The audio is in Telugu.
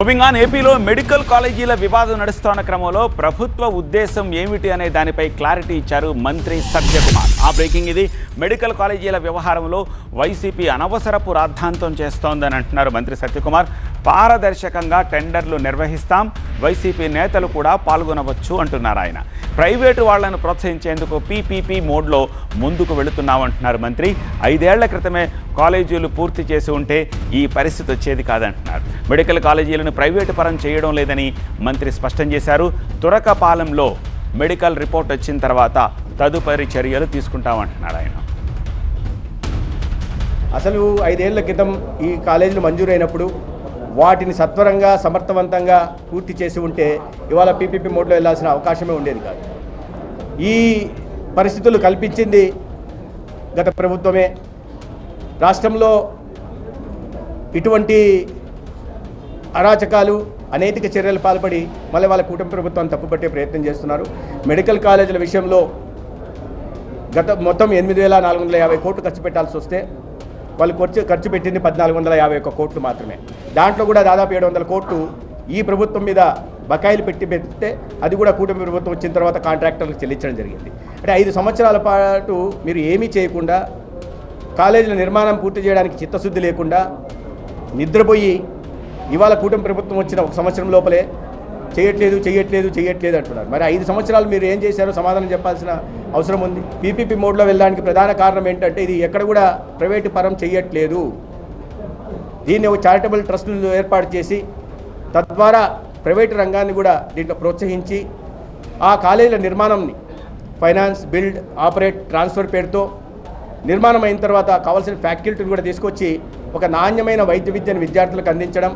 మూవింగ్ ఆన్, ఏపీలో మెడికల్ కాలేజీల వివాదం నడుస్తున్న క్రమంలో ప్రభుత్వ ఉద్దేశం ఏమిటి అనే దానిపై క్లారిటీ ఇచ్చారు మంత్రి సత్యకుమార్. ఆ బ్రేకింగ్ ఇది. మెడికల్ కాలేజీల వ్యవహారంలో వైసీపీ అనవసరపు రాద్ధాంతం చేస్తోందని అంటున్నారు మంత్రి సత్యకుమార్. పారదర్శకంగా టెండర్లు నిర్వహిస్తాం, వైసీపీ నేతలు కూడా పాల్గొనవచ్చు అంటున్నారు ఆయన. ప్రైవేటు వాళ్లను ప్రోత్సహించేందుకు పీపీపీ మోడ్లో ముందుకు వెళుతున్నామంటున్నారు మంత్రి. 5 ఏళ్ల క్రితమే కాలేజీలు పూర్తి చేసి ఉంటే ఈ పరిస్థితి వచ్చేది కాదంటున్నారు. మెడికల్ కాలేజీలను ప్రైవేటు పరం చేయడం లేదని మంత్రి స్పష్టం చేశారు. తురకపాలెంలో మెడికల్ రిపోర్ట్ వచ్చిన తర్వాత తదుపరి చర్యలు తీసుకుంటామంటున్నారు ఆయన. అసలు 5 ఏళ్ల క్రితం ఈ కాలేజీలు మంజూరైనప్పుడు వాటిని సత్వరంగా సమర్థవంతంగా పూర్తి చేసి ఉంటే ఇవాళ పీపీపీ మోడ్లో వెళ్లాల్సిన అవకాశమే ఉండేది కాదు. ఈ పరిస్థితులు కల్పించింది గత ప్రభుత్వమే. రాష్ట్రంలో ఇటువంటి అరాచకాలు, అనైతిక చర్యలు పాల్పడి మళ్ళీ వాళ్ళ కూటమి ప్రభుత్వాన్ని తప్పుపట్టే ప్రయత్నం చేస్తున్నారు. మెడికల్ కాలేజీల విషయంలో మొత్తం 8,450 కోట్లు ఖర్చు పెట్టాల్సి వస్తే వాళ్ళు ఖర్చు పెట్టింది 1,451 కోట్లు మాత్రమే. దాంట్లో కూడా దాదాపు 700 కోట్లు ఈ ప్రభుత్వం మీద బకాయిలు పెడితే అది కూడా కూటమి ప్రభుత్వం వచ్చిన తర్వాత కాంట్రాక్టర్లకు చెల్లించడం జరిగింది. అంటే 5 సంవత్సరాల పాటు మీరు ఏమీ చేయకుండా, కాలేజీల నిర్మాణం పూర్తి చేయడానికి చిత్తశుద్ధి లేకుండా నిద్రపోయి ఇవాళ కూటమి ప్రభుత్వం వచ్చిన 1 సంవత్సరం లోపలే చేయట్లేదు అంటున్నారు. మరి 5 సంవత్సరాలు మీరు ఏం చేశారో సమాధానం చెప్పాల్సిన అవసరం ఉంది. పీపీపీ మోడ్లో వెళ్ళడానికి ప్రధాన కారణం ఏంటంటే ఇది ఎక్కడ కూడా ప్రైవేటు పరం చేయట్లేదు. దీన్ని ఒక చారిటబుల్ ట్రస్టులు ఏర్పాటు చేసి తద్వారా ప్రైవేటు రంగాన్ని కూడా దీంట్లో ప్రోత్సహించి ఆ కాలేజీల నిర్మాణంని ఫైనాన్స్, బిల్డ్, ఆపరేట్, ట్రాన్స్ఫర్ పేరుతో నిర్మాణం అయిన తర్వాత కావాల్సిన ఫ్యాకల్టీని కూడా తీసుకొచ్చి ఒక నాణ్యమైన వైద్య విద్యను విద్యార్థులకు అందించడం,